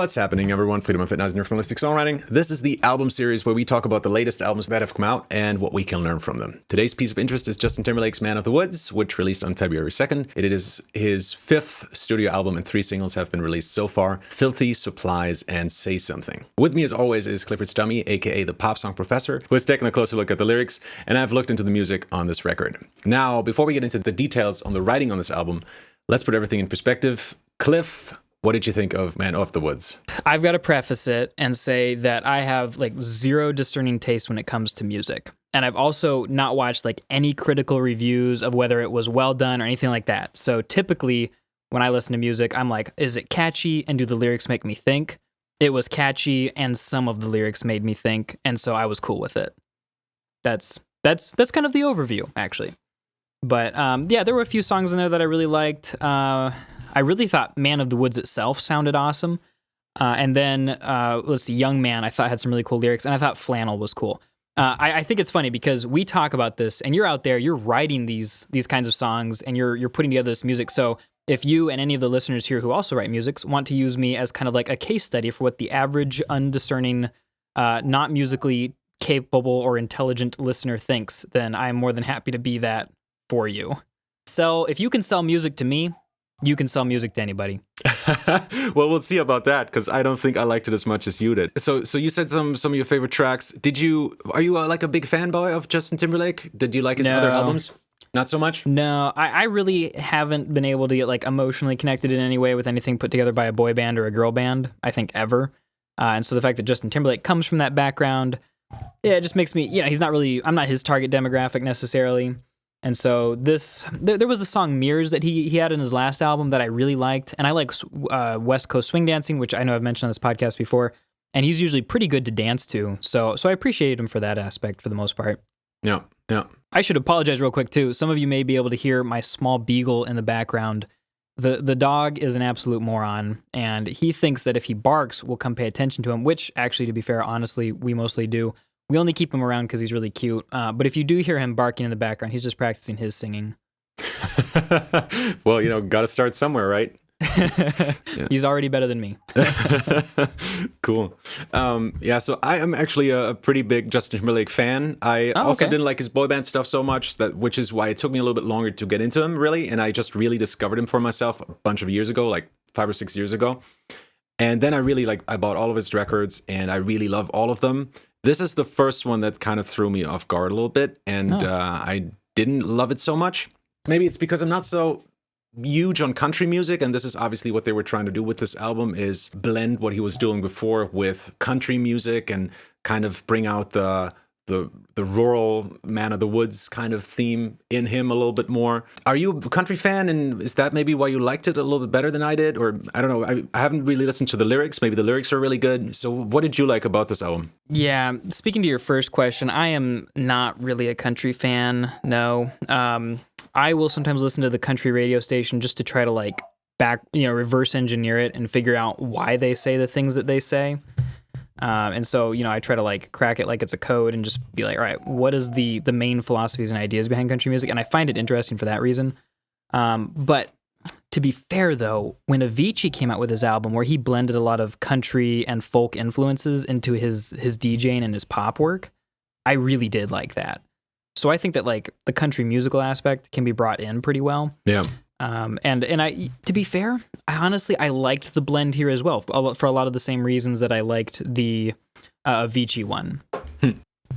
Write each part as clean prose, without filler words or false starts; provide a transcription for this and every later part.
What's happening, everyone? Friedemann, Findeisen from Realistic Songwriting. This is the album series where we talk about the latest albums that have come out and what we can learn from them. Today's piece of interest is Justin Timberlake's Man of the Woods, which released on February 2nd. It is his fifth studio album and 3 singles have been released so far: Filthy, Supplies, and Say Something. With me, as always, is Clifford Stummy, aka the Pop Song Professor, who has taken a closer look at the lyrics, and I've looked into the music on this record. Now, before we get into the details on the writing on this album, let's put everything in perspective. Cliff, what did you think of Man of the Woods? I've got to preface it and say that I have zero discerning taste when it comes to music. And I've also not watched any critical reviews of whether it was well done or anything like that. So typically when I listen to music, I'm like, is it catchy and do the lyrics make me think? It was catchy and some of the lyrics made me think, and so I was cool with it. That's kind of the overview, actually. But yeah, there were a few songs in there that I really liked. I really thought Man of the Woods itself sounded awesome. And then, let's see, Young Man, I thought had some really cool lyrics, and I thought Flannel was cool. I think it's funny because we talk about this, and you're out there, you're writing these kinds of songs, and you're putting together this music. So if you and any of the listeners here who also write music want to use me as kind of like a case study for what the average, undiscerning, not musically capable or intelligent listener thinks, then I'm more than happy to be that for you. If you can sell music to me, you can sell music to anybody. Well, we'll see about that, because I don't think I liked it as much as you did. So you said some of your favorite tracks. Are you a big fanboy of Justin Timberlake? Did you like his other albums? Not so much? No, I really haven't been able to get emotionally connected in any way with anything put together by a boy band or a girl band, I think, ever. And so the fact that Justin Timberlake comes from that background, yeah, it just makes me, I'm not his target demographic necessarily. And so there was a song Mirrors that he had in his last album that I really liked. And I like West Coast Swing Dancing, which I know I've mentioned on this podcast before. And he's usually pretty good to dance to. So I appreciate him for that aspect for the most part. Yeah. I should apologize real quick too. Some of you may be able to hear my small beagle in the background. The dog is an absolute moron. And he thinks that if he barks, we'll come pay attention to him, which actually, to be fair, honestly, we mostly do. We only keep him around because he's really cute. But if you do hear him barking in the background, he's just practicing his singing. Well, got to start somewhere, right? Yeah. He's already better than me. Cool. Yeah, so I am actually a pretty big Justin Timberlake fan. I also didn't like his boy band stuff so much, which is why it took me a little bit longer to get into him, really. And I just really discovered him for myself a bunch of years ago, 5 or 6 years ago. And then I bought all of his records, and I really love all of them. This is the first one that kind of threw me off guard a little bit, and I didn't love it so much. Maybe it's because I'm not so huge on country music, and this is obviously what they were trying to do with this album, is blend what he was doing before with country music and kind of bring out the rural Man of the Woods kind of theme in him a little bit more. Are you a country fan, and is that maybe why you liked it a little bit better than I did? Or I don't know, I haven't really listened to the lyrics. Maybe the lyrics are really good. So what did you like about this album? Yeah, speaking to your first question, I am not really a country fan, no. I will sometimes listen to the country radio station just to try to reverse engineer it and figure out why they say the things that they say. And so, I try to crack it like it's a code and just be like, all right, what is the main philosophies and ideas behind country music? And I find it interesting for that reason. But to be fair, though, when Avicii came out with his album where he blended a lot of country and folk influences into his DJing and his pop work, I really did like that. So I think that the country musical aspect can be brought in pretty well. Yeah. And I, to be fair, I liked the blend here as well for a lot of the same reasons that I liked the Avicii one.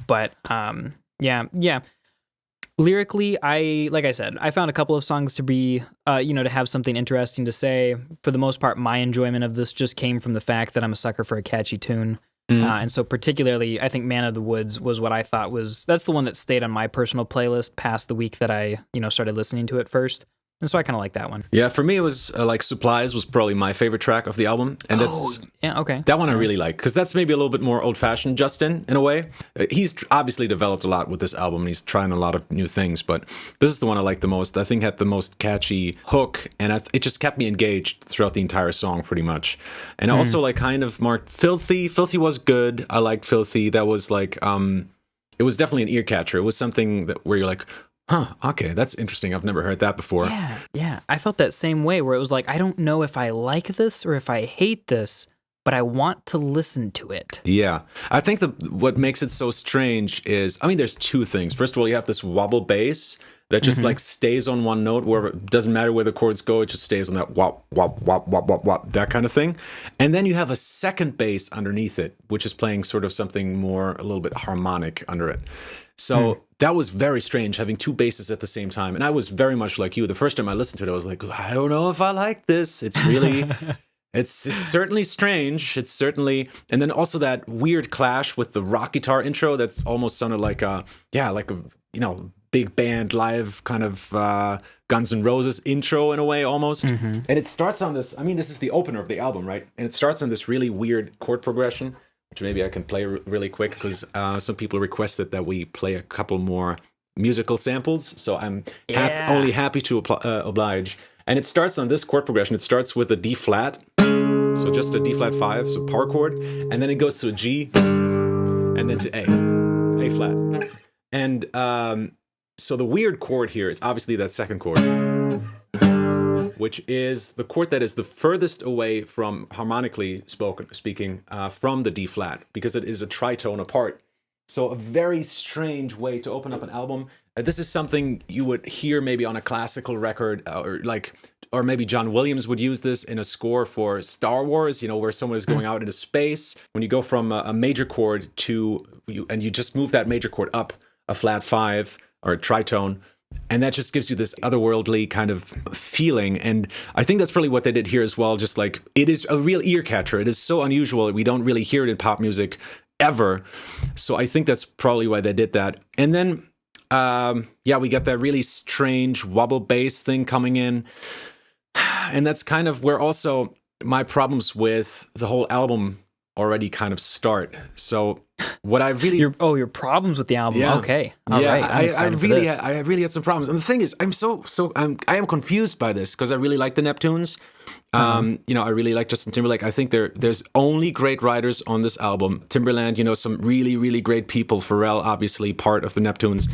But yeah. Lyrically, like I said, I found a couple of songs to be, to have something interesting to say. For the most part, my enjoyment of this just came from the fact that I'm a sucker for a catchy tune. And so particularly, I think Man of the Woods was what I thought that's the one that stayed on my personal playlist past the week that I, started listening to it first. And so I kind of like that one. Yeah, for me, it was Supplies was probably my favorite track of the album. And that one I really like, because that's maybe a little bit more old-fashioned Justin, in a way. He's obviously developed a lot with this album. He's trying a lot of new things, but this is the one I like the most. I think it had the most catchy hook, and it just kept me engaged throughout the entire song, pretty much. And I also kind of marked Filthy. Filthy was good. I liked Filthy. That was it was definitely an ear catcher. It was something where you're like, huh, okay, that's interesting. I've never heard that before. Yeah. I felt that same way where it was I don't know if I like this or if I hate this, but I want to listen to it. Yeah. I think what makes it so strange is, I mean, there's two things. First of all, you have this wobble bass that just like stays on one note, where it doesn't matter where the chords go, it just stays on that wop, wop, wop, wop, wop, wop, that kind of thing. And then you have a second bass underneath it, which is playing sort of something more, a little bit harmonic under it. So that was very strange, having two basses at the same time. And I was very much like you. The first time I listened to it, I was like, I don't know if I like this. It's really... It's certainly strange. It's certainly, and then also that weird clash with the rock guitar intro that's almost sounded like a big band live kind of Guns N' Roses intro in a way almost. And it starts on this. I mean, this is the opener of the album, right? And it starts on this really weird chord progression, which maybe I can play really quick because some people requested that we play a couple more musical samples. So I'm only happy to oblige. And it starts on this chord progression. It starts with a D flat, so just a D flat 5, so power chord, and then it goes to a G, and then to A flat. And so the weird chord here is obviously that second chord, which is the chord that is the furthest away from, harmonically speaking, from the D flat, because it is a tritone apart. So a very strange way to open up an album. This is something you would hear maybe on a classical record, or maybe John Williams would use this in a score for Star Wars, where someone is going out into space. When you go from a major chord and you just move that major chord up a flat 5 or a tritone, and that just gives you this otherworldly kind of feeling. And I think that's probably what they did here as well. Just like, it is a real ear catcher. It is so unusual. We don't really hear it in pop music ever. So I think that's probably why they did that. And then, we got that really strange wobble bass thing coming in. And that's kind of where also my problems with the whole album already kind of start. So what I really... your problems with the album. Yeah. Okay. All right. I really had some problems. And the thing is, I am confused by this because I really like the Neptunes. I really like Justin Timberlake. I think there's only great writers on this album. Timberland, some really, really great people. Pharrell, obviously, part of the Neptunes,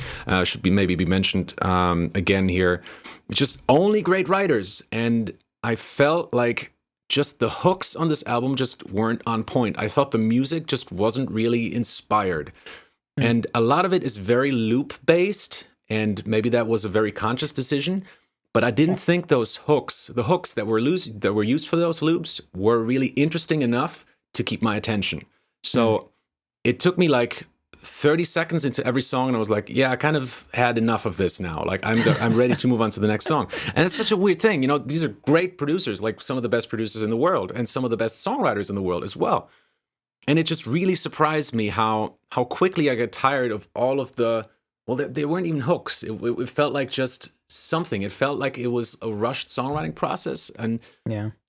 should maybe be mentioned again here. It's just only great writers. And I felt like just the hooks on this album just weren't on point. I thought the music just wasn't really inspired. And a lot of it is very loop-based, and maybe that was a very conscious decision. But I didn't think the hooks that were used for those loops were really interesting enough to keep my attention. So it took me like 30 seconds into every song, and I was like, yeah, I kind of had enough of this now. Like, I'm ready to move on to the next song. And it's such a weird thing. These are great producers, like some of the best producers in the world, and some of the best songwriters in the world as well. And it just really surprised me how quickly I got tired of all of the... Well, they weren't even hooks. It felt like just something. It felt like it was a rushed songwriting process. And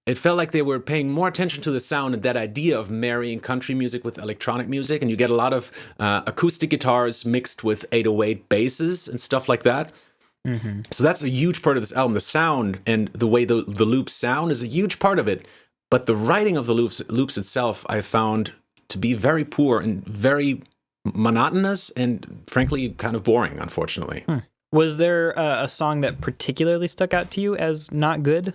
it felt like they were paying more attention to the sound and that idea of marrying country music with electronic music. And you get a lot of acoustic guitars mixed with 808 basses and stuff like that. So that's a huge part of this album. The sound and the way the loops sound is a huge part of it. But the writing of the loops itself, I found to be very poor and very monotonous and frankly kind of boring, unfortunately. Was there a song that particularly stuck out to you as not good?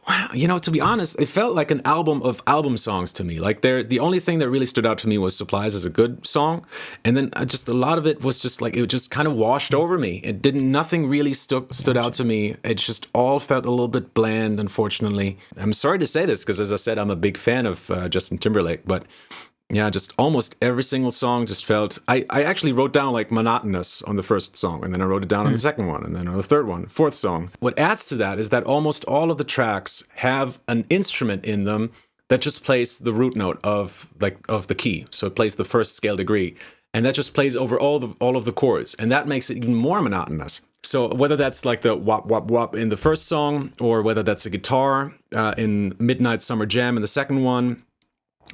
Well, to be honest, it felt like an album of album songs to me. Like the only thing that really stood out to me was Supplies as a good song. And then just a lot of it was just like, it just kind of washed over me. Nothing really stood out to me. It just all felt a little bit bland, unfortunately. I'm sorry to say this because, as I said, I'm a big fan of Justin Timberlake, but yeah, just almost every single song just felt... I actually wrote down like monotonous on the first song, and then I wrote it down on the second one, and then on the third one, fourth song. What adds to that is that almost all of the tracks have an instrument in them that just plays the root note of the key. So it plays the first scale degree, and that just plays over all of the chords, and that makes it even more monotonous. So whether that's like the wop wop wop in the first song, or whether that's a guitar in Midnight Summer Jam in the second one,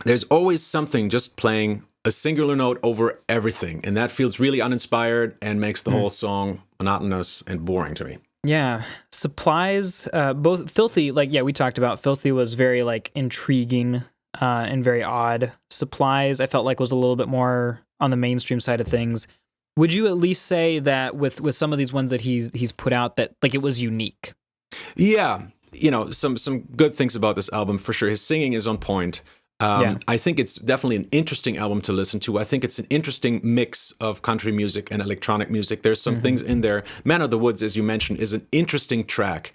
there's always something just playing a singular note over everything. And that feels really uninspired and makes the whole song monotonous and boring to me. Yeah. Supplies, both Filthy, we talked about Filthy was very intriguing and very odd. Supplies, I felt like was a little bit more on the mainstream side of things. Would you at least say that with some of these ones that he's put out that it was unique? Yeah. Some good things about this album for sure. His singing is on point. I think it's definitely an interesting album to listen to. I think it's an interesting mix of country music and electronic music. There's some things in there. Man of the Woods, as you mentioned, is an interesting track.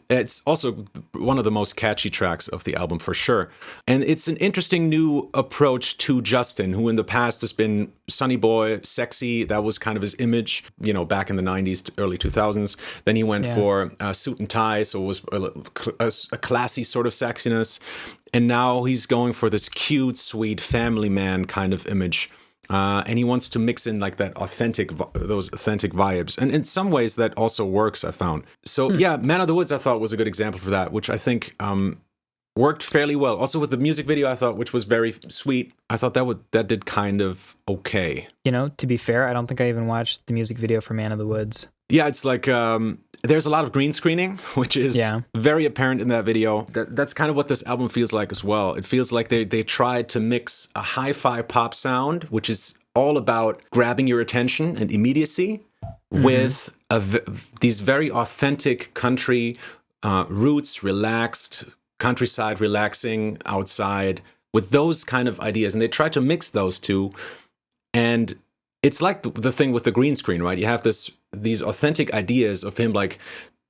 It's also one of the most catchy tracks of the album for sure. And it's an interesting new approach to Justin, who in the past has been sunny boy, sexy. That was kind of his image, back in the 90s to early 2000s. Then he went for suit and tie, so it was a classy sort of sexiness. And now he's going for this cute, sweet family man kind of image. And he wants to mix in like those authentic vibes. And in some ways that also works, I found. So Man of the Woods I thought was a good example for that, which I think worked fairly well. Also with the music video I thought, which was very sweet, I thought that did kind of okay. To be fair, I don't think I even watched the music video for Man of the Woods. Yeah, it's like there's a lot of green screening, which is very apparent in that video. That's kind of what this album feels like as well. It feels like they tried to mix a hi-fi pop sound, which is all about grabbing your attention and immediacy, with these very authentic country roots, relaxed, countryside, relaxing, outside, with those kind of ideas. And they tried to mix those two. And it's like the thing with the green screen, right? You have these authentic ideas of him like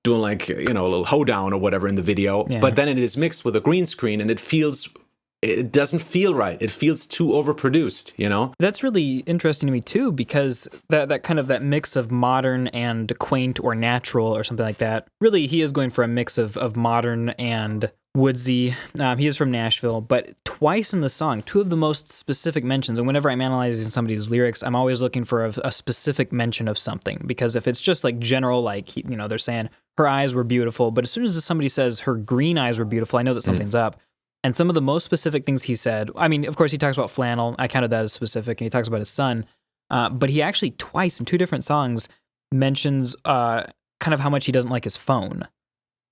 doing like, a little hoedown or whatever in the video, but then it is mixed with a green screen and it doesn't feel right. It feels too overproduced, That's really interesting to me too, because that kind of that mix of modern and quaint or natural or something like that, really he is going for a mix of modern and woodsy. He is from Nashville, but twice in the song, two of the most specific mentions, and whenever I'm analyzing somebody's lyrics, I'm always looking for a specific mention of something, because if it's just like general, like, they're saying her eyes were beautiful, but as soon as somebody says her green eyes were beautiful, I know that something's up. And some of the most specific things he said, I mean, of course, he talks about Flannel. I counted that as specific, and he talks about his son. But he actually twice in two different songs mentions kind of how much he doesn't like his phone.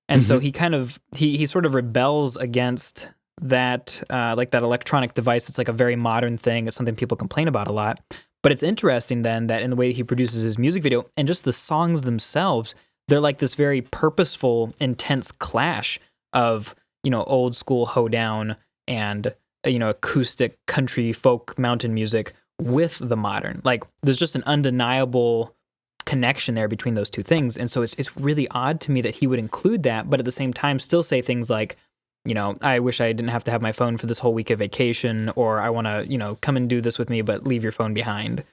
And so he kind of, he sort of rebels against that, like that electronic device. It's like a very modern thing. It's something people complain about a lot. But it's interesting then that in the way he produces his music video and just the songs themselves, they're like this very purposeful, intense clash of, old school hoedown and, acoustic country folk mountain music with the modern. Like there's just an undeniable connection there between those two things. And so it's really odd to me that he would include that, but at the same time still say things like, I wish I didn't have to have my phone for this whole week of vacation, or I want to, come and do this with me, but leave your phone behind.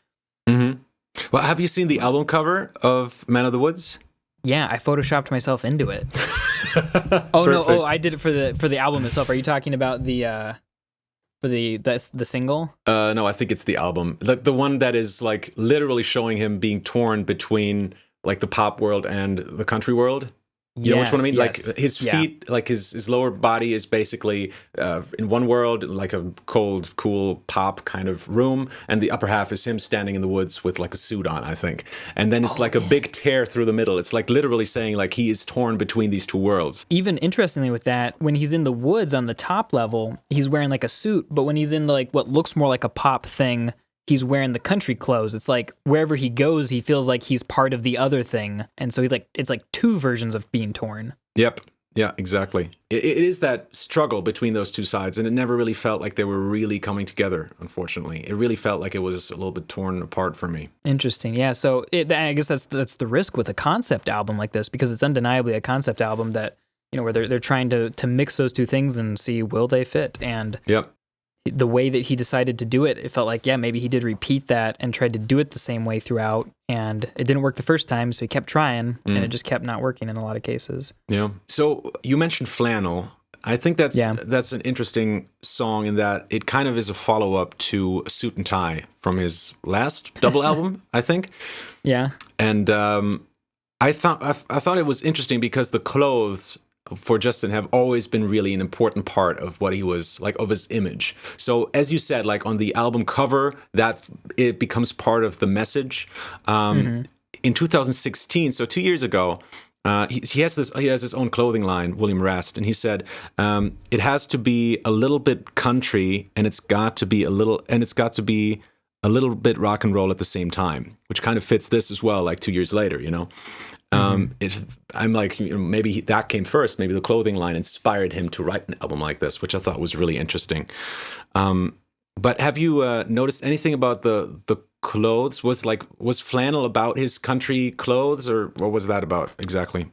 Well, have you seen the album cover of Man of the Woods? Yeah, I photoshopped myself into it. No, I did it for the album itself. Are you talking about the single? No, I think it's the album. The one that is like literally showing him being torn between like the pop world and the country world. You know which one I mean? Yes. Like his feet, like his lower body is basically in one world, like a cold, cool pop kind of room, and the upper half is him standing in the woods with like a suit on, I think. And then it's a big tear through the middle. It's like literally saying like he is torn between these two worlds. Even interestingly with that, when he's in the woods on the top level, he's wearing like a suit, but when he's in like what looks more like a pop thing, he's wearing the country clothes. It's like wherever he goes, he feels like he's part of the other thing. And so he's like, it's like two versions of being torn. Yep. Yeah, exactly. It is that struggle between those two sides, and it never really felt like they were really coming together, unfortunately. It really felt like it was a little bit torn apart for me. Interesting. Yeah. So I guess that's the risk with a concept album like this, because it's undeniably a concept album that, where they're trying to mix those two things and see, will they fit? And the way that he decided to do it, it felt like, maybe he did repeat that and tried to do it the same way throughout, and it didn't work the first time, so he kept trying, and it just kept not working in a lot of cases. Yeah. So you mentioned Flannel. I think that's an interesting song in that it kind of is a follow-up to Suit and Tie from his last double album, I think. Yeah. And I thought it was interesting because the clothes for Justin have always been really an important part of what he was like, of his image. So as you said, like on the album cover, that it becomes part of the message. In 2016, so 2 years ago, he has his own clothing line, William Rast, and he said it has to be a little bit country, and it's got to be a little bit rock and roll at the same time, which kind of fits this as well, like 2 years later, you know? I'm like, you know, maybe that came first. Maybe the clothing line inspired him to write an album like this, which I thought was really interesting. But have you noticed anything about the clothes? Was Flannel about his country clothes, or what was that about exactly?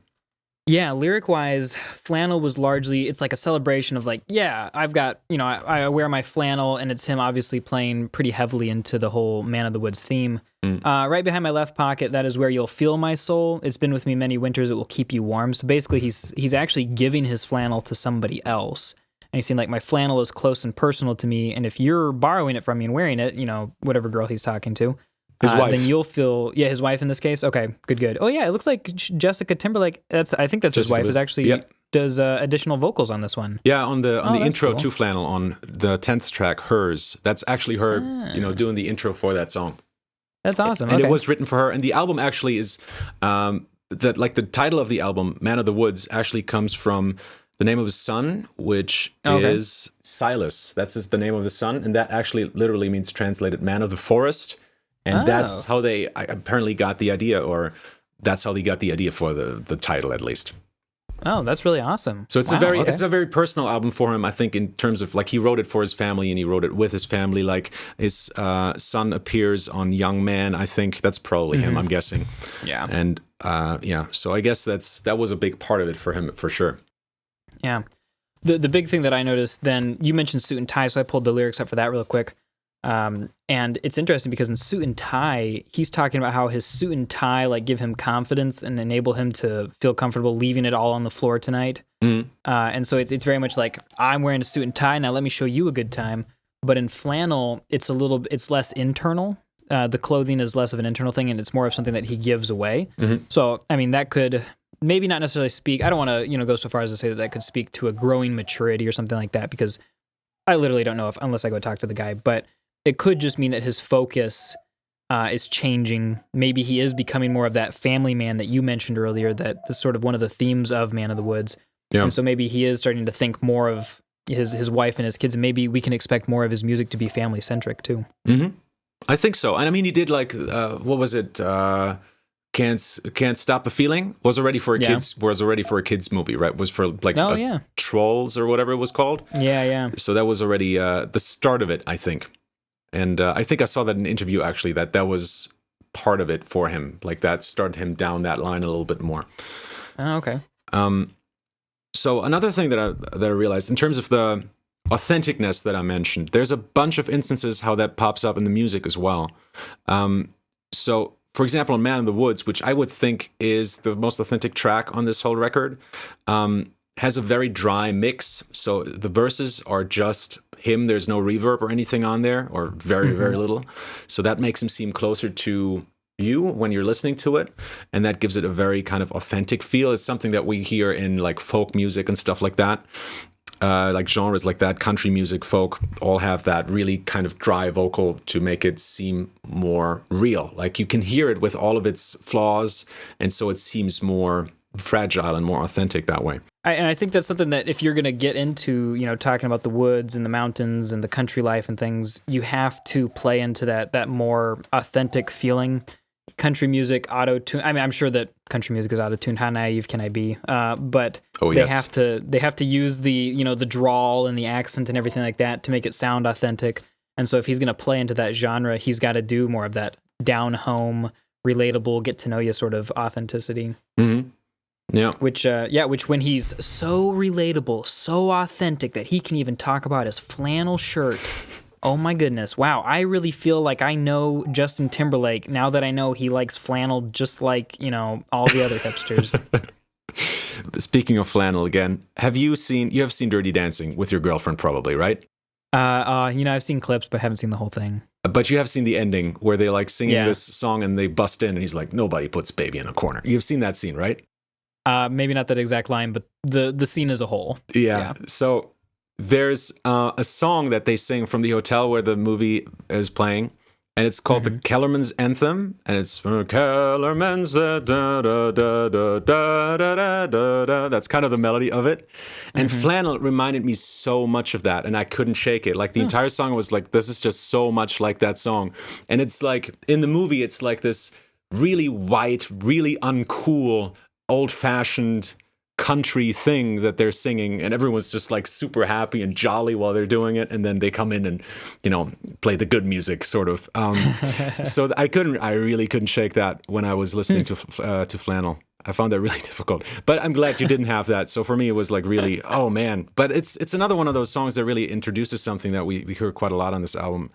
Yeah, lyric-wise, Flannel was largely, it's like a celebration of like, yeah, I've got, you know, I wear my flannel, and it's him obviously playing pretty heavily into the whole Man of the Woods theme. Right behind my left pocket, that is where you'll feel my soul. It's been with me many winters, it will keep you warm. So basically, he's actually giving his flannel to somebody else. And he's saying, like, my flannel is close and personal to me, and if you're borrowing it from me and wearing it, you know, whatever girl he's talking to, his wife. Then you'll feel, his wife in this case. Okay, good. Oh yeah, it looks like Jessica Timberlake. I think that's his wife. Is actually does additional vocals on this one. Yeah, on the intro to Flannel on the 10th track, Hers. That's actually her, you know, doing the intro for that song. That's awesome. And it was written for her. And the album actually is the title of the album, Man of the Woods, actually comes from the name of his son, which is Silas. That's the name of the son, and that actually literally means translated "man of the forest." And that's how they apparently got the idea, or that's how they got the idea for the title, at least. Oh, that's really awesome. So it's it's a very personal album for him, I think, in terms of like he wrote it for his family and he wrote it with his family. Like his son appears on Young Man. I think that's probably him, I'm guessing. Yeah. And so I guess that was a big part of it for him, for sure. Yeah. The big thing that I noticed then, you mentioned Suit and Tie, so I pulled the lyrics up for that real quick. And it's interesting because in Suit and Tie, he's talking about how his suit and tie like give him confidence and enable him to feel comfortable leaving it all on the floor tonight. And so it's very much like, I'm wearing a suit and tie, now let me show you a good time. But in Flannel, it's less internal. The clothing is less of an internal thing, and it's more of something that he gives away. So, I mean, that could maybe not necessarily speak, I don't want to, go so far as to say that could speak to a growing maturity or something like that, because I literally don't know unless I go talk to the guy, but it could just mean that his focus is changing. Maybe he is becoming more of that family man that you mentioned earlier, that is sort of one of the themes of Man of the Woods. Yeah. And so maybe he is starting to think more of his wife and his kids, and maybe we can expect more of his music to be family-centric too. I think so. And I mean, he did like, what was it? Can't Stop the Feeling was already for a kids movie, right? Was for like Trolls or whatever it was called. Yeah. So that was already the start of it, I think. And I think I saw that in an interview, actually, that was part of it for him. Like, that started him down that line a little bit more. Oh, okay. So another thing that I realized, in terms of the authenticness that I mentioned, there's a bunch of instances how that pops up in the music as well. So, for example, in Man of the Woods, which I would think is the most authentic track on this whole record, has a very dry mix. So the verses are just him. There's no reverb or anything on there, or very, very little. So that makes him seem closer to you when you're listening to it. And that gives it a very kind of authentic feel. It's something that we hear in like folk music and stuff like that. Like genres like that, country music, folk, all have that really kind of dry vocal to make it seem more real. Like you can hear it with all of its flaws, and so it seems more fragile and more authentic that way. And I think that's something that if you're going to get into, talking about the woods and the mountains and the country life and things, you have to play into that more authentic feeling. Country music, auto-tune. I mean, I'm sure that country music is auto-tuned. How naive can I be? But they have to use the the drawl and the accent and everything like that to make it sound authentic. And so if he's going to play into that genre, he's got to do more of that down-home, relatable, get-to-know-you sort of authenticity. Yeah. Which when he's so relatable, so authentic that he can even talk about his flannel shirt. Oh my goodness. Wow. I really feel like I know Justin Timberlake now that I know he likes flannel just like, all the other hipsters. Speaking of flannel again, you have seen Dirty Dancing with your girlfriend probably, right? I've seen clips but haven't seen the whole thing. But you have seen the ending where they like singing this song and they bust in and he's like, nobody puts baby in a corner. You've seen that scene, right? Maybe not that exact line, but the scene as a whole. Yeah. So there's a song that they sing from the hotel where the movie is playing, and it's called the Kellerman's Anthem, and it's Kellerman's da da da da da da da da. That's kind of the melody of it. And Flannel reminded me so much of that, and I couldn't shake it. Like the entire song was like, this is just so much like that song. And it's like in the movie, it's like this really white, really uncool, old-fashioned country thing that they're singing, and everyone's just like super happy and jolly while they're doing it, and then they come in and, you know, play the good music sort of. So I really couldn't shake that when I was listening to Flannel. I found that really difficult, but I'm glad you didn't have that. So for me, it was like really, oh man. But it's another one of those songs that really introduces something that we hear quite a lot on this album.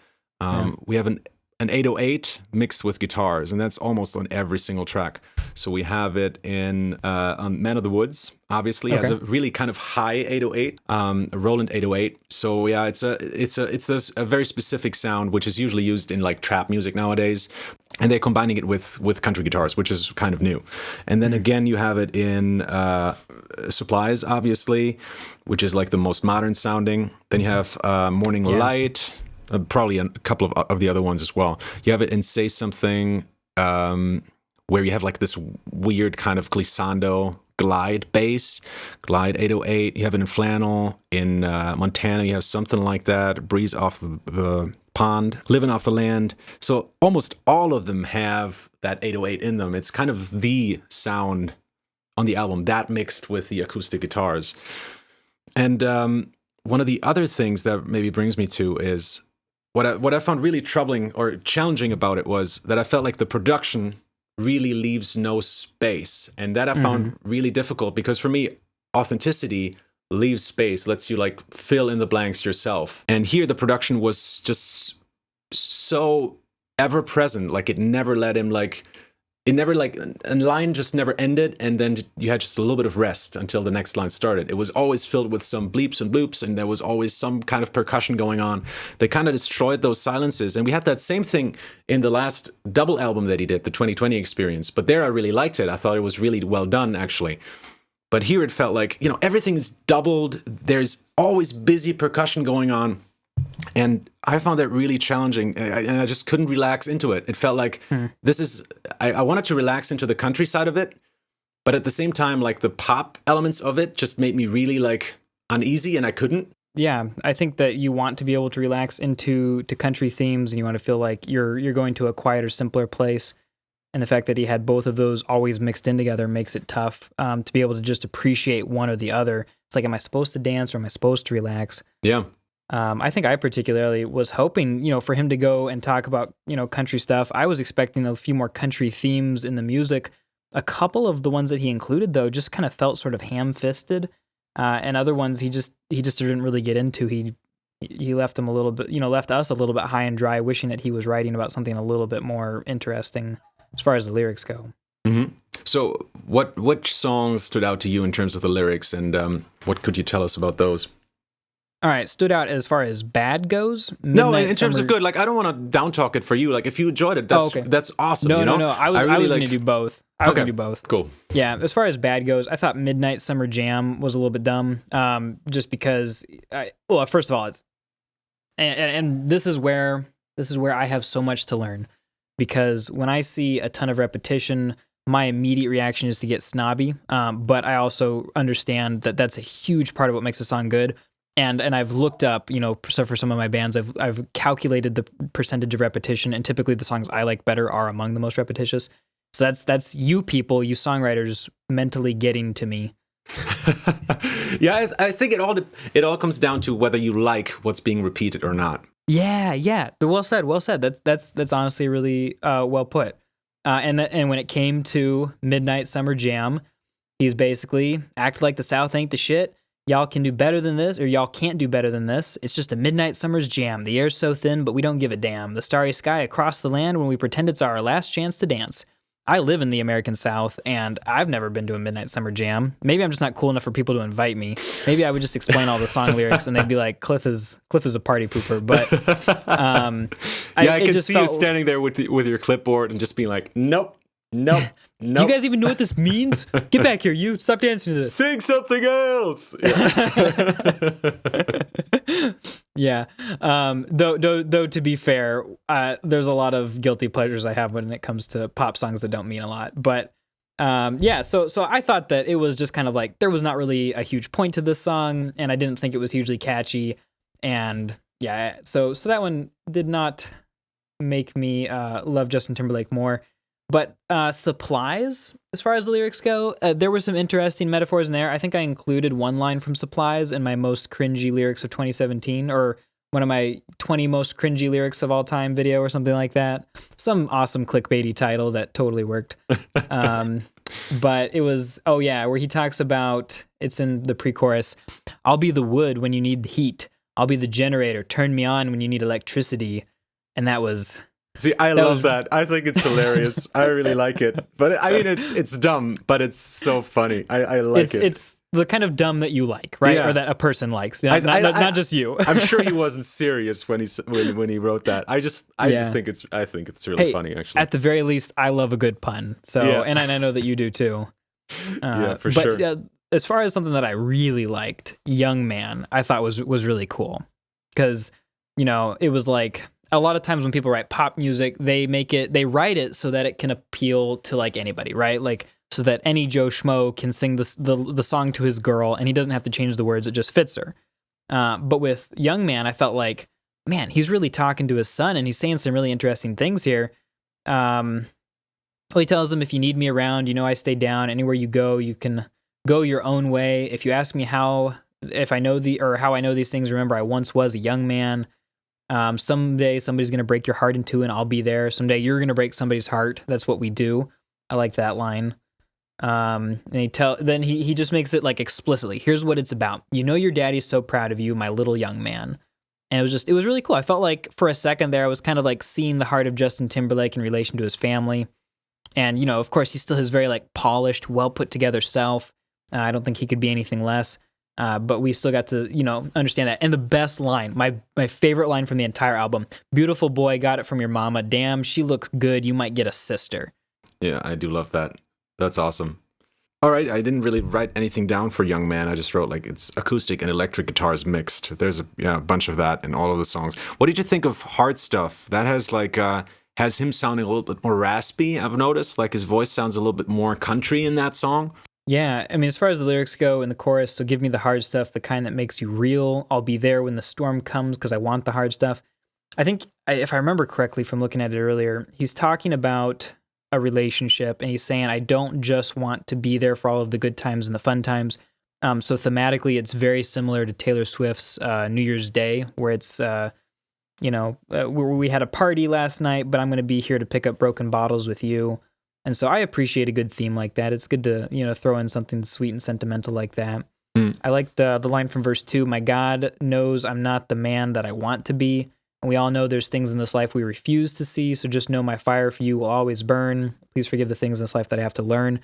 We have an 808 mixed with guitars, and that's almost on every single track. So we have it in on Man of the Woods, obviously, has a really kind of high 808, a Roland 808. So yeah, it's a very specific sound, which is usually used in like trap music nowadays, and they're combining it with country guitars, which is kind of new. And then again, you have it in Supplies, obviously, which is like the most modern sounding. Then you have Morning Light. Probably a couple of the other ones as well. You have it in Say Something, where you have like this weird kind of glissando glide bass, glide 808. You have it in Flannel. In Montana, you have something like that, Breeze Off the Pond, Living Off the Land. So almost all of them have that 808 in them. It's kind of the sound on the album, that mixed with the acoustic guitars. And one of the other things that maybe brings me to is what I found really troubling or challenging about it was that I felt like the production really leaves no space. And that I found really difficult, because for me, authenticity leaves space, lets you like fill in the blanks yourself. And here the production was just so ever present. Like it never let him a line just never ended, and then you had just a little bit of rest until the next line started. It was always filled with some bleeps and bloops, and there was always some kind of percussion going on. They kind of destroyed those silences, and we had that same thing in the last double album that he did, the 2020 Experience. But there I really liked it. I thought it was really well done, actually. But here it felt like, you know, everything's doubled. There's always busy percussion going on. And I found that really challenging, and I just couldn't relax into it. It felt like I wanted to relax into the country side of it, but at the same time, like the pop elements of it just made me really like uneasy, and I couldn't. Yeah, I think that you want to be able to relax into country themes, and you want to feel like you're going to a quieter, simpler place. And the fact that he had both of those always mixed in together makes it tough to be able to just appreciate one or the other. It's like, am I supposed to dance or am I supposed to relax? Yeah. I think I particularly was hoping, for him to go and talk about, country stuff. I was expecting a few more country themes in the music. A couple of the ones that he included, though, just kind of felt sort of ham-fisted, and other ones he just didn't really get into. He left them a little bit, left us a little bit high and dry, wishing that he was writing about something a little bit more interesting as far as the lyrics go. Mm-hmm. So, which songs stood out to you in terms of the lyrics, and what could you tell us about those? All right, stood out as far as bad goes? No, in terms of good. Like, I don't want to down talk it for you. Like, if you enjoyed it, that's awesome. No. I was going to do both. I was going to do both. Cool. Yeah, as far as bad goes, I thought Midnight Summer Jam was a little bit dumb. Just because, first of all, it's and this is where I have so much to learn, because when I see a ton of repetition, my immediate reaction is to get snobby. But I also understand that that's a huge part of what makes a song good. And I've looked up, so for some of my bands, I've calculated the percentage of repetition, and typically the songs I like better are among the most repetitious. So that's you people, you songwriters, mentally getting to me. Yeah, I think it all comes down to whether you like what's being repeated or not. Yeah. Well said. That's honestly really well put. And when it came to Midnight Summer Jam, he's basically act like the South ain't the shit. Y'all can do better than this, or y'all can't do better than this. It's just a midnight summer's jam. The air's so thin, but we don't give a damn. The starry sky across the land when we pretend it's our last chance to dance. I live in the American South, and I've never been to a midnight summer jam. Maybe I'm just not cool enough for people to invite me. Maybe I would just explain all the song lyrics, and they'd be like, Cliff is a party pooper. But I can see you standing there with your clipboard and just being like, nope. Nope. Do you guys even know what this means? Get back here, you. Stop dancing to this. Sing something else. Yeah. Though to be fair, there's a lot of guilty pleasures I have when it comes to pop songs that don't mean a lot. But yeah, so I thought that it was just kind of like there was not really a huge point to this song, and I didn't think it was hugely catchy. And yeah, so that one did not make me love Justin Timberlake more. But Supplies, as far as the lyrics go, there were some interesting metaphors in there. I think I included one line from Supplies in my most cringy lyrics of 2017, or one of my 20 most cringy lyrics of all time video or something like that. Some awesome clickbaity title that totally worked. But it was, where he talks about, it's in the pre-chorus, I'll be the wood when you need the heat. I'll be the generator. Turn me on when you need electricity. And that was... See, I love that. I think it's hilarious. I really like it. But I mean, it's dumb, but it's so funny. I like it. It's the kind of dumb that you like, right? Yeah. Or that a person likes. Not just you. I'm sure he wasn't serious when he wrote that. I just think it's really funny, actually. At the very least, I love a good pun. So, and I know that you do too. For sure. But as far as something that I really liked, Young Man, I thought was really cool. Because, it was like... A lot of times when people write pop music, they write it so that it can appeal to like anybody, right? Like so that any Joe Schmo can sing the song to his girl and he doesn't have to change the words, it just fits her. But with Young Man, I felt like, man, he's really talking to his son and he's saying some really interesting things here. He tells them, if you need me around, I stay down. Anywhere you go, you can go your own way. If you ask me how I know these things, remember I once was a young man. Someday somebody's going to break your heart in two and I'll be there. Someday you're going to break somebody's heart. That's what we do. I like that line. And he just makes it like explicitly. Here's what it's about. Your daddy's so proud of you, my little young man. And it was really cool. I felt like for a second there, I was kind of like seeing the heart of Justin Timberlake in relation to his family. And, of course, he's still his very like polished, well put together self. I don't think he could be anything less. But we still got to, understand that. And the best line, my favorite line from the entire album, beautiful boy, got it from your mama. Damn, she looks good. You might get a sister. Yeah, I do love that. That's awesome. All right, I didn't really write anything down for Young Man. I just wrote like it's acoustic and electric guitars mixed. There's a bunch of that in all of the songs. What did you think of Hard Stuff? That has like has him sounding a little bit more raspy, I've noticed. Like his voice sounds a little bit more country in that song. Yeah, I mean, as far as the lyrics go in the chorus, so give me the hard stuff, the kind that makes you real. I'll be there when the storm comes because I want the hard stuff. I think, if I remember correctly from looking at it earlier, he's talking about a relationship and he's saying, I don't just want to be there for all of the good times and the fun times. So thematically, it's very similar to Taylor Swift's New Year's Day, where it's, we had a party last night, but I'm going to be here to pick up broken bottles with you. And so I appreciate a good theme like that. It's good to, throw in something sweet and sentimental like that. I liked the line from verse 2, my God knows I'm not the man that I want to be. And we all know there's things in this life we refuse to see. So just know my fire for you will always burn. Please forgive the things in this life that I have to learn.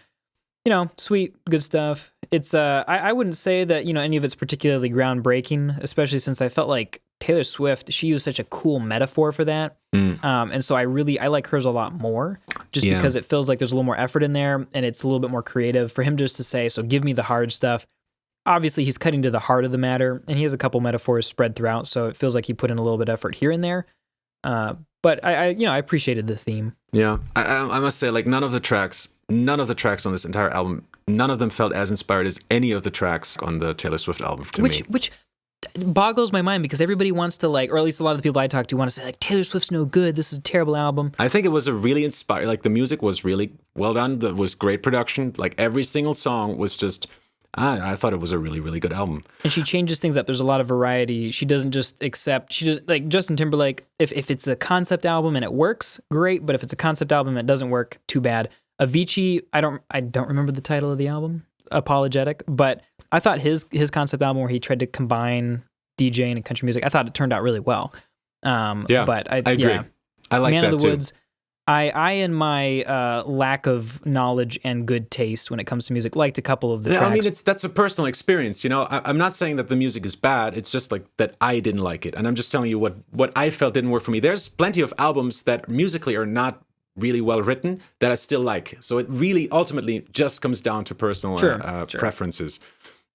Sweet, good stuff. It's, I wouldn't say that, any of it's particularly groundbreaking, especially since I felt like Taylor Swift, she used such a cool metaphor for that. And so I like hers a lot more just because it feels like there's a little more effort in there and it's a little bit more creative for him just to say, so give me the hard stuff. Obviously he's cutting to the heart of the matter and he has a couple metaphors spread throughout. So it feels like he put in a little bit of effort here and there. But I appreciated the theme. Yeah. I must say, like none of the tracks on this entire album, none of them felt as inspired as any of the tracks on the Taylor Swift album to me. Which boggles my mind because everybody wants to or at least a lot of the people I talk to want to say like Taylor Swift's no good. This is a terrible album. I think it was a really inspired. Like the music was really well done. There was great production. Like every single song was just. I thought it was a really, really good album. And she changes things up. There's a lot of variety. She doesn't just accept. She just like Justin Timberlake. If it's a concept album and it works, great. But if it's a concept album and it doesn't work, too bad. Avicii. I don't remember the title of the album. Apologetic, but I thought his concept album where he tried to combine DJing and country music, I thought it turned out really well. But I agree. Yeah. I like Man that of the too. Woods. I in my lack of knowledge and good taste when it comes to music, liked a couple of the tracks. I mean, that's a personal experience. I'm not saying that the music is bad. It's just like that I didn't like it, and I'm just telling you what I felt didn't work for me. There's plenty of albums that musically are not really well written that I still like. So it really ultimately just comes down to personal preferences.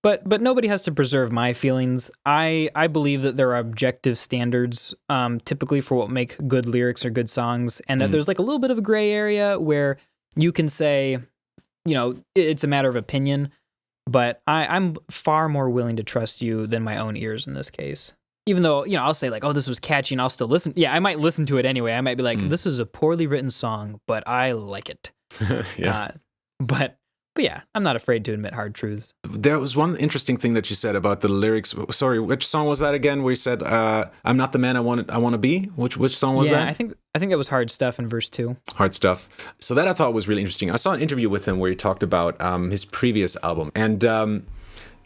But nobody has to preserve my feelings. I believe that there are objective standards typically for what make good lyrics or good songs, and that there's like a little bit of a gray area where you can say, it's a matter of opinion, but I'm far more willing to trust you than my own ears in this case. Even though, I'll say like, oh, this was catchy, and I'll still listen. Yeah, I might listen to it anyway. I might be like, this is a poorly written song, but I like it. Yeah. But yeah, I'm not afraid to admit hard truths. There was one interesting thing that you said about the lyrics. Sorry, which song was that again? Where you said, "I'm not the man I want to be." Which song was that? Yeah, I think that was Hard Stuff in verse 2. Hard Stuff. So that I thought was really interesting. I saw an interview with him where he talked about his previous album, and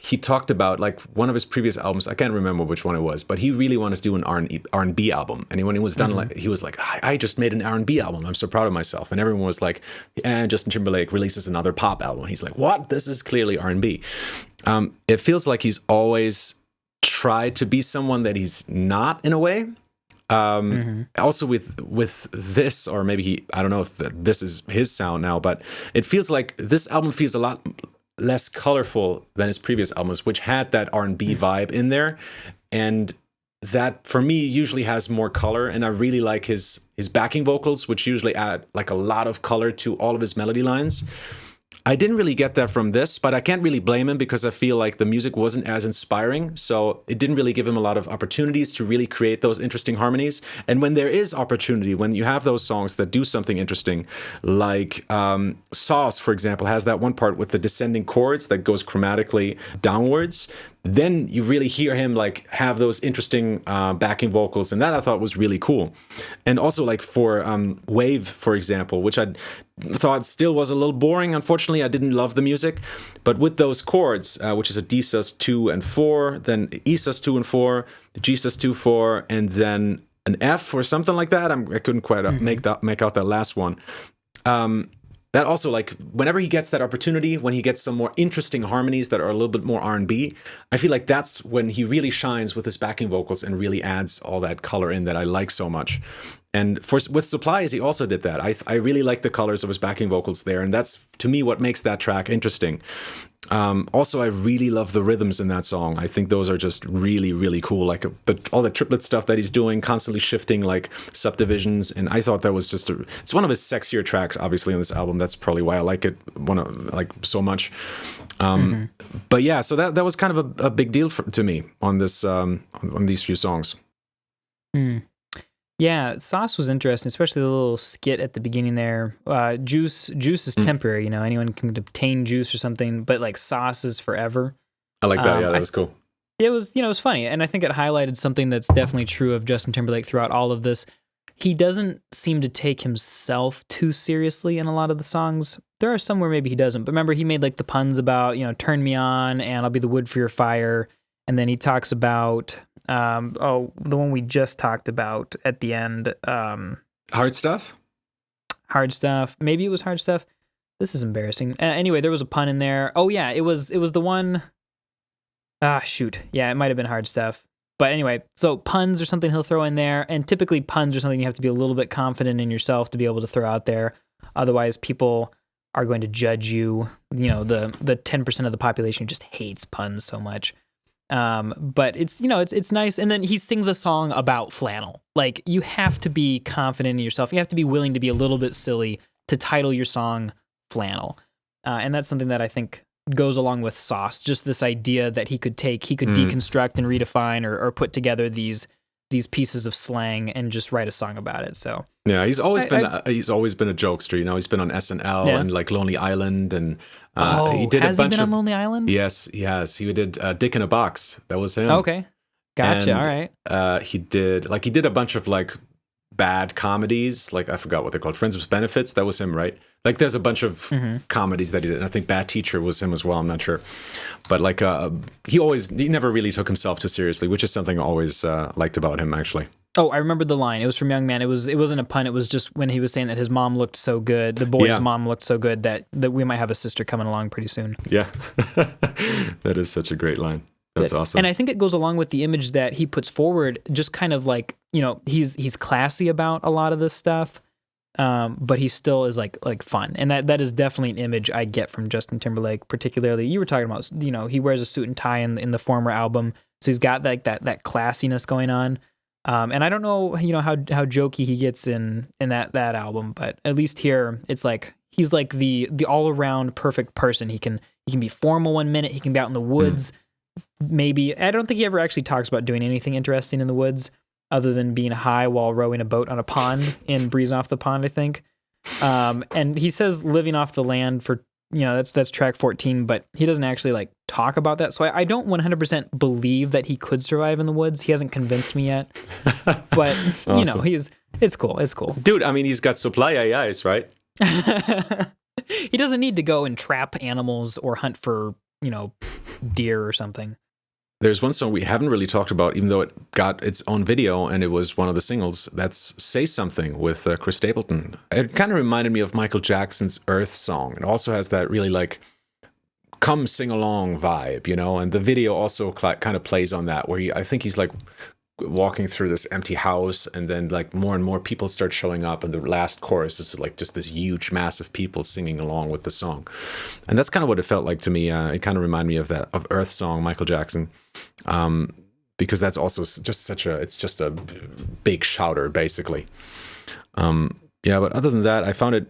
he talked about like one of his previous albums. I can't remember which one it was, but he really wanted to do an R&B album. And when he was done, he was like, I just made an R&B album. I'm so proud of myself. And everyone was like, and Justin Timberlake releases another pop album. He's like, what? This is clearly R&B. It feels like he's always tried to be someone that he's not in a way. Also with this, or maybe I don't know if this is his sound now, but it feels like this album feels a lot less colorful than his previous albums, which had that R&B vibe in there, and that for me usually has more color. And I really like his backing vocals, which usually add like a lot of color to all of his melody lines. I didn't really get that from this, but I can't really blame him because I feel like the music wasn't as inspiring, so it didn't really give him a lot of opportunities to really create those interesting harmonies. And when there is opportunity, when you have those songs that do something interesting, like Sauce, for example, has that one part with the descending chords that goes chromatically downwards, then you really hear him like have those interesting backing vocals, and that I thought was really cool. And also like for Wave, for example, which I thought still was a little boring. Unfortunately, I didn't love the music, but with those chords, which is a D sus 2 and 4, then E sus 2 and 4, the G sus 2 4, and then an F or something like that. I couldn't quite make out that last one. That also, like, whenever he gets that opportunity, when he gets some more interesting harmonies that are a little bit more R&B, I feel like that's when he really shines with his backing vocals and really adds all that color in that I like so much. And with Supplies, he also did that. I really like the colors of his backing vocals there, and that's, to me, what makes that track interesting. Also, I really love the rhythms in that song. I think those are just really, really cool. Like all the triplet stuff that he's doing, constantly shifting like subdivisions. And I thought that was just it's one of his sexier tracks, obviously, on this album. That's probably why I like it so much. But yeah, so that was kind of a big deal to me on this on these few songs. Yeah, Sauce was interesting, especially the little skit at the beginning there. Juice is temporary, anyone can obtain juice or something, but like Sauce is forever. I like that. Yeah, that was cool. It was, it was funny, and I think it highlighted something that's definitely true of Justin Timberlake throughout all of this. He doesn't seem to take himself too seriously in a lot of the songs. There are some where maybe he doesn't, but remember he made like the puns about, turn me on and I'll be the wood for your fire. And then he talks about, the one we just talked about at the end. Hard Stuff? Hard Stuff. Maybe it was Hard Stuff. This is embarrassing. Anyway, there was a pun in there. Oh, yeah, it was the one. Shoot. Yeah, it might have been Hard Stuff. But anyway, so puns or something he'll throw in there. And typically puns are something you have to be a little bit confident in yourself to be able to throw out there. Otherwise, people are going to judge you. The 10% of the population who just hates puns so much. But it's nice. And then he sings a song about flannel. Like, you have to be confident in yourself. You have to be willing to be a little bit silly to title your song Flannel. And that's something that I think goes along with Sauce. Just this idea that he could deconstruct and redefine or put together these pieces of slang and just write a song about it. So yeah, he's always been a jokester. He's been on SNL and like Lonely Island, and he did a bunch on Lonely Island? Yes, he has. He did Dick in a Box. That was him. Okay, gotcha. And, all right. He did a bunch of like bad comedies. Like I forgot what they're called. Friends with Benefits. That was him, right? Like there's a bunch of comedies that he did. And I think Bad Teacher was him as well. I'm not sure, but like he never really took himself too seriously, which is something I always liked about him actually. Oh, I remember the line. It was from Young Man. It wasn't a pun. It was just when he was saying that his mom looked so good. The boy's mom looked so good that we might have a sister coming along pretty soon. Yeah, that is such a great line. That's awesome. And I think it goes along with the image that he puts forward. Just kind of like he's classy about a lot of this stuff. but he still is like fun. And that is definitely an image I get from Justin Timberlake, particularly. You were talking about, he wears a suit and tie in the former album. So he's got like that classiness going on. And I don't know, how jokey he gets in that album, but at least here it's like he's like the all around perfect person. He can be formal one minute, he can be out in the woods. Maybe I don't think he ever actually talks about doing anything interesting in the woods other than being high while rowing a boat on a pond in Breeze Off the Pond, I think. And he says living off the land for, that's track 14, but he doesn't actually like talk about that. So I don't 100% believe that he could survive in the woods. He hasn't convinced me yet, but awesome. It's cool. It's cool. Dude, I mean, he's got supply AIs, right? He doesn't need to go and trap animals or hunt for, deer or something. There's one song we haven't really talked about, even though it got its own video and it was one of the singles. That's Say Something with Chris Stapleton. It kind of reminded me of Michael Jackson's Earth song. It also has that really like come sing along vibe, and the video also kind of plays on that, where I think he's like walking through this empty house, and then like more and more people start showing up, and the last chorus is like just this huge mass of people singing along with the song. And that's kind of what it felt like to me. It kind of reminded me of Earth song, Michael Jackson, because that's also just it's just a big shouter basically. But other than that, I found it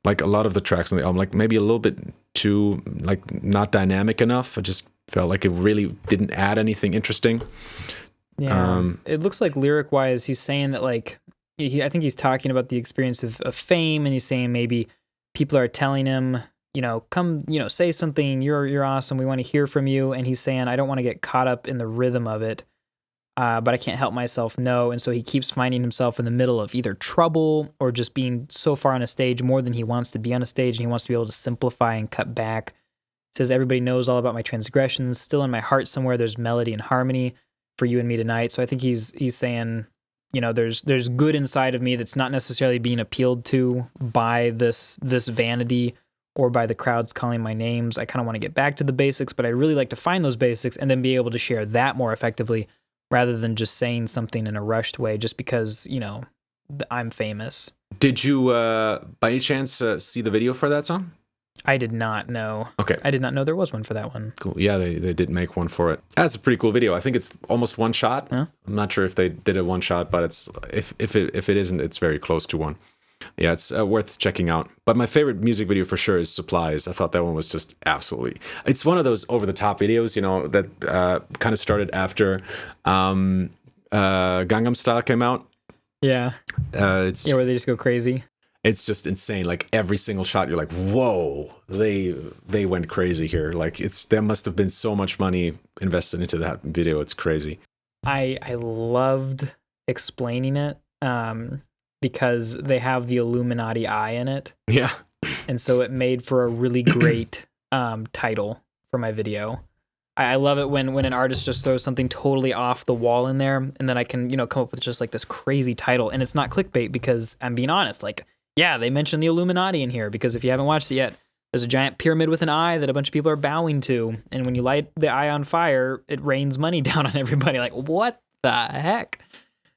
like a lot of the tracks on the album, like maybe a little bit too like not dynamic enough. I just felt like it really didn't add anything interesting. Yeah, it looks like lyric-wise, he's saying that, like, I think he's talking about the experience of fame, and he's saying maybe people are telling him, come, say something, you're awesome, we want to hear from you, and he's saying, I don't want to get caught up in the rhythm of it, but I can't help myself, no, and so he keeps finding himself in the middle of either trouble or just being so far on a stage more than he wants to be on a stage, and he wants to be able to simplify and cut back. Says, everybody knows all about my transgressions, still in my heart somewhere there's melody and harmony for you and me tonight. So I think he's saying, there's good inside of me that's not necessarily being appealed to by this vanity or by the crowds calling my names. I kind of want to get back to the basics, but I really like to find those basics and then be able to share that more effectively rather than just saying something in a rushed way just because, I'm famous. Did you, by any chance, see the video for that song? I did not know. Okay. I did not know there was one for that one. Cool. Yeah, they did make one for it. That's a pretty cool video. I think it's almost one shot. Huh? I'm not sure if they did a one shot, but it's if it isn't, it's very close to one. Yeah, it's worth checking out. But my favorite music video for sure is Supplies. I thought that one was just absolutely... It's one of those over-the-top videos, that kind of started after Gangnam Style came out. Yeah. Where they just go crazy. It's just insane. Like every single shot, you're like, "Whoa!" They went crazy here. Like there must have been so much money invested into that video. It's crazy. I loved explaining it because they have the Illuminati eye in it. Yeah, and so it made for a really great title for my video. I love it when an artist just throws something totally off the wall in there, and then I can come up with just like this crazy title, and it's not clickbait because I'm being honest. Like. Yeah, they mentioned the Illuminati in here because if you haven't watched it yet, there's a giant pyramid with an eye that a bunch of people are bowing to. And when you light the eye on fire, it rains money down on everybody. Like, what the heck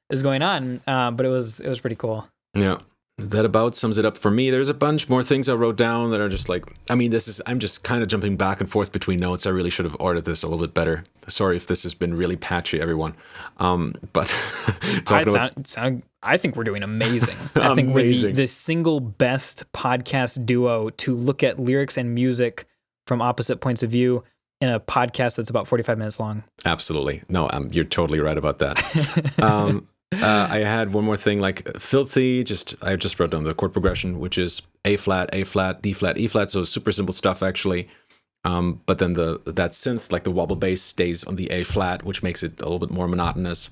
is going on? But it was pretty cool. Yeah. That about sums it up for me. There's a bunch more things I wrote down that are just like, I'm just kind of jumping back and forth between notes. I really should have ordered this a little bit better. Sorry if this has been really patchy, everyone. But I think we're doing amazing. I think we're the single best podcast duo to look at lyrics and music from opposite points of view in a podcast that's about 45 minutes long. Absolutely. No, you're totally right about that. I had one more thing, like Filthy. I just wrote down the chord progression, which is A flat, D flat, E flat. So super simple stuff, actually. But then that synth, like the wobble bass, stays on the A flat, which makes it a little bit more monotonous.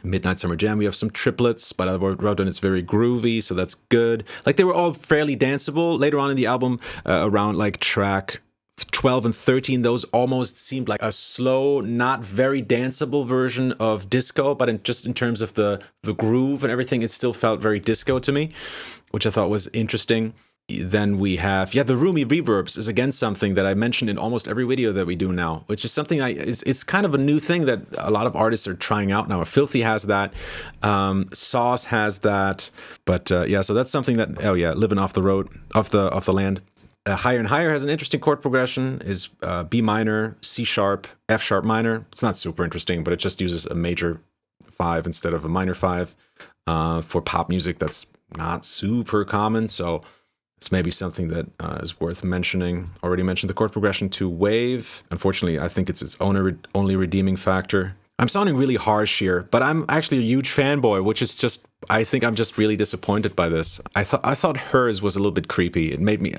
Midnight Summer Jam, we have some triplets, but I wrote down it's very groovy, so that's good. Like they were all fairly danceable. Later on in the album, around like track 12 and 13, those almost seemed like a slow, not very danceable version of disco, but in terms of the groove and everything, it still felt very disco to me, which I thought was interesting. then we have, the roomy reverbs is again something that I mentioned in almost every video that we do now, which is something it's kind of a new thing that a lot of artists are trying out now. Filthy has that, Sauce has that, but so that's something that, living off the road, off the land. Higher and Higher has an interesting chord progression, is B minor, C sharp, F sharp minor. It's not super interesting, but it just uses a major 5 instead of a minor 5. For pop music, that's not super common, so it's maybe something that is worth mentioning. Already mentioned the chord progression to Wave. Unfortunately, I think it's its only redeeming factor. I'm sounding really harsh here, but I'm actually a huge fanboy, which is just, I think I'm just really disappointed by this. I thought hers was a little bit creepy. It made me,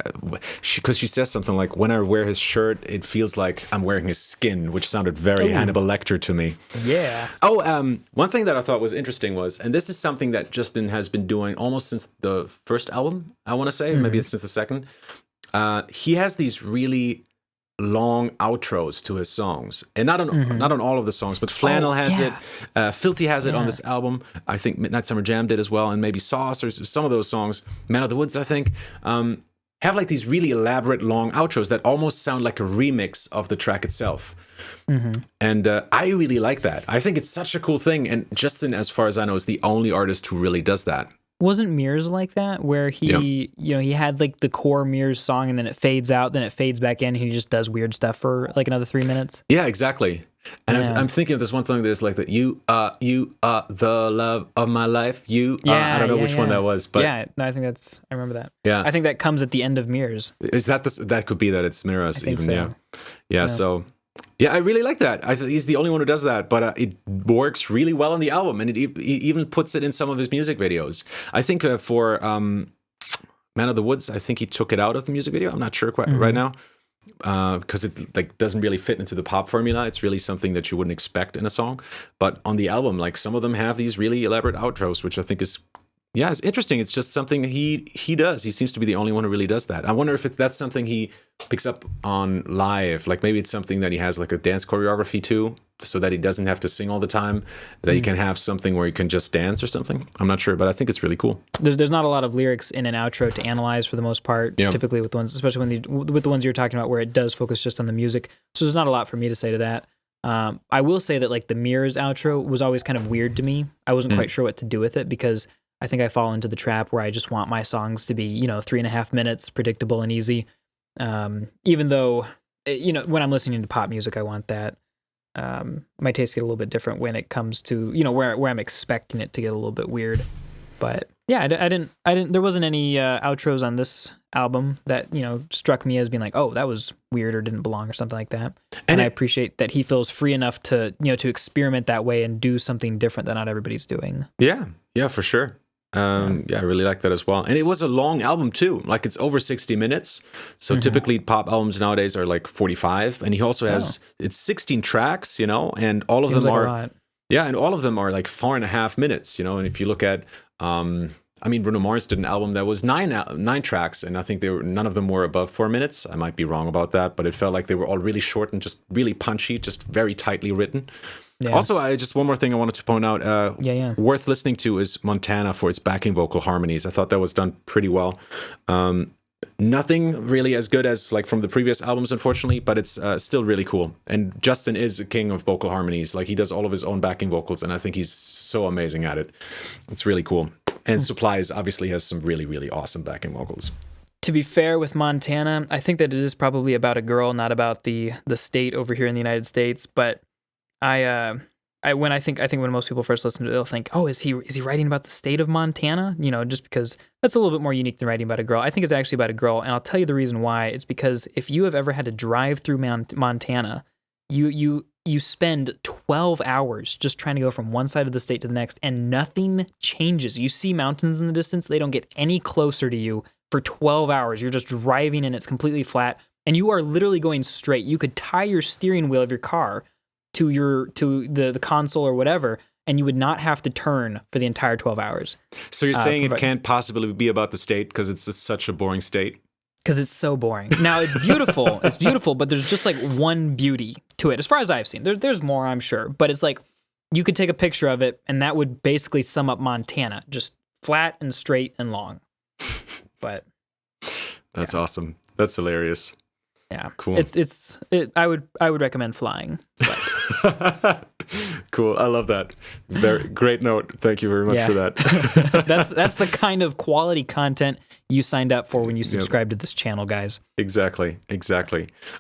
because she says something like, when I wear his shirt, it feels like I'm wearing his skin, which sounded very Hannibal Lecter to me. Yeah. Oh, one thing that I thought was interesting was, and this is something that Justin has been doing almost since the first album, I want to say, maybe it's since the second. He has these really long outros to his songs, and not on all of the songs, but Flannel has it, Filthy has it on this album. I think Midnight Summer Jam did as well, and maybe Sauce or some of those songs, Man of the Woods, I think, have like these really elaborate long outros that almost sound like a remix of the track itself. And I really like that. I think it's such a cool thing, and Justin, as far as I know, is the only artist who really does that. Wasn't Mirrors like that, where he, he had like the core Mirrors song, and then it fades out, then it fades back in, and he just does weird stuff for like another 3 minutes? Yeah, exactly. And I'm thinking of this one song there's like that, you are the love of my life. I don't know which one that was, but I think I remember that. Yeah. I think that comes at the end of Mirrors. Is that could be that it's Mirrors even, so. So yeah, I really like that. I think he's the only one who does that, but it works really well on the album, and he even puts it in some of his music videos. I think for Man of the Woods, I think he took it out of the music video. I'm not sure quite right now, because it like doesn't really fit into the pop formula. It's really something that you wouldn't expect in a song. But on the album, like some of them have these really elaborate outros, which I think is it's interesting. It's just something he does. He seems to be the only one who really does that. I wonder if that's something he picks up on live. Like maybe it's something that he has like a dance choreography to, so that he doesn't have to sing all the time, that he can have something where he can just dance or something. I'm not sure, but I think it's really cool. There's not a lot of lyrics in an outro to analyze for the most part, typically with ones, especially with the ones you're talking about where it does focus just on the music. So there's not a lot for me to say to that. I will say that like the Mirrors outro was always kind of weird to me. I wasn't quite sure what to do with it, because I think I fall into the trap where I just want my songs to be, 3.5 minutes, predictable and easy. Even though, when I'm listening to pop music, I want that. My tastes get a little bit different when it comes to, where I'm expecting it to get a little bit weird. But yeah, I didn't, there wasn't any outros on this album that, struck me as being like, oh, that was weird or didn't belong or something like that. And I appreciate that he feels free enough to, to experiment that way and do something different that not everybody's doing. Yeah, for sure. I really like that as well. And it was a long album too. Like it's over 60 minutes. So typically pop albums nowadays are like 45. And he also has, it's 16 tracks, and all of them are, and all of them are like 4.5 minutes, and if you look at, Bruno Mars did an album that was nine tracks, and I think none of them were above 4 minutes. I might be wrong about that, but it felt like they were all really short and just really punchy, just very tightly written. Yeah. Also, just one more thing I wanted to point out, worth listening to is Montana for its backing vocal harmonies. I thought that was done pretty well. Nothing really as good as like from the previous albums, unfortunately, but it's still really cool. And Justin is a king of vocal harmonies. Like he does all of his own backing vocals, and I think he's so amazing at it. It's really cool. And Supplies obviously has some really, really awesome backing vocals. To be fair with Montana, I think that it is probably about a girl, not about the state over here in the United States, but I think when most people first listen to it, they'll think, oh, is he writing about the state of Montana? Just because that's a little bit more unique than writing about a girl. I think it's actually about a girl, and I'll tell you the reason why. It's because if you have ever had to drive through Montana, you spend 12 hours just trying to go from one side of the state to the next, and nothing changes. You see mountains in the distance, they don't get any closer to you for 12 hours. You're just driving, and it's completely flat, and you are literally going straight. You could tie your steering wheel of your car to the console or whatever, and you would not have to turn for the entire 12 hours. So you're saying it can't possibly be about the state because it's just such a boring state? Because it's so boring. Now, it's beautiful. It's beautiful, but there's just like one beauty to it, as far as I've seen. There's more, I'm sure, but it's like you could take a picture of it, and that would basically sum up Montana, just flat and straight and long. But That's awesome. That's hilarious. Yeah, cool. I would recommend flying. Cool. I love that. Very great note. Thank you very much for that. That's the kind of quality content you signed up for when you subscribe to this channel, guys. Exactly.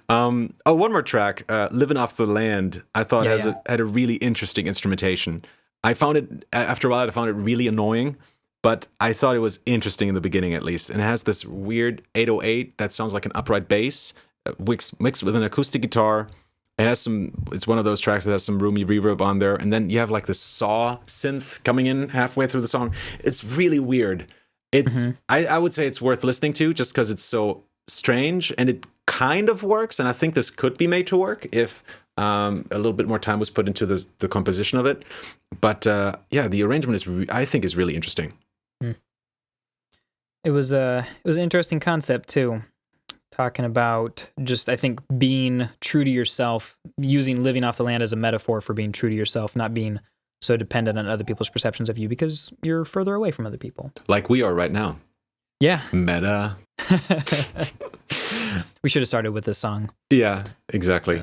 One more track, "Living Off the Land." I thought had a really interesting instrumentation. I found it after a while. I found it really annoying. But I thought it was interesting in the beginning, at least. And it has this weird 808 that sounds like an upright bass, mixed with an acoustic guitar. It's one of those tracks that has some roomy reverb on there. And then you have like this saw synth coming in halfway through the song. It's really weird. I would say it's worth listening to just because it's so strange, and it kind of works. And I think this could be made to work if a little bit more time was put into the composition of it. But the arrangement I think is really interesting. It was an interesting concept too, talking about just, I think, being true to yourself, using living off the land as a metaphor for being true to yourself, not being so dependent on other people's perceptions of you because you're further away from other people. Like we are right now. Yeah. Meta. We should have started with this song. Yeah, exactly.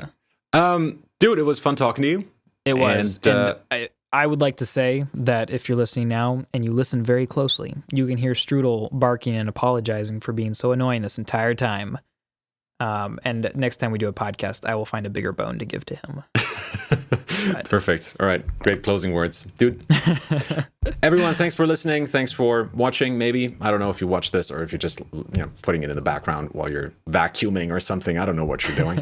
Dude, it was fun talking to you. It was. And I would like to say that if you're listening now and you listen very closely, you can hear Strudel barking and apologizing for being so annoying this entire time. And next time we do a podcast, I will find a bigger bone to give to him. Perfect. All right. Great closing words. Dude. Everyone, thanks for listening. Thanks for watching, maybe. I don't know if you watch this or if you're just putting it in the background while you're vacuuming or something. I don't know what you're doing.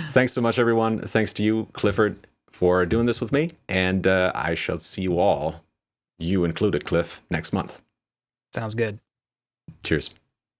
Thanks so much, everyone. Thanks to you, Clifford, for doing this with me. And I shall see you all, you included, Cliff, next month. Sounds good. Cheers.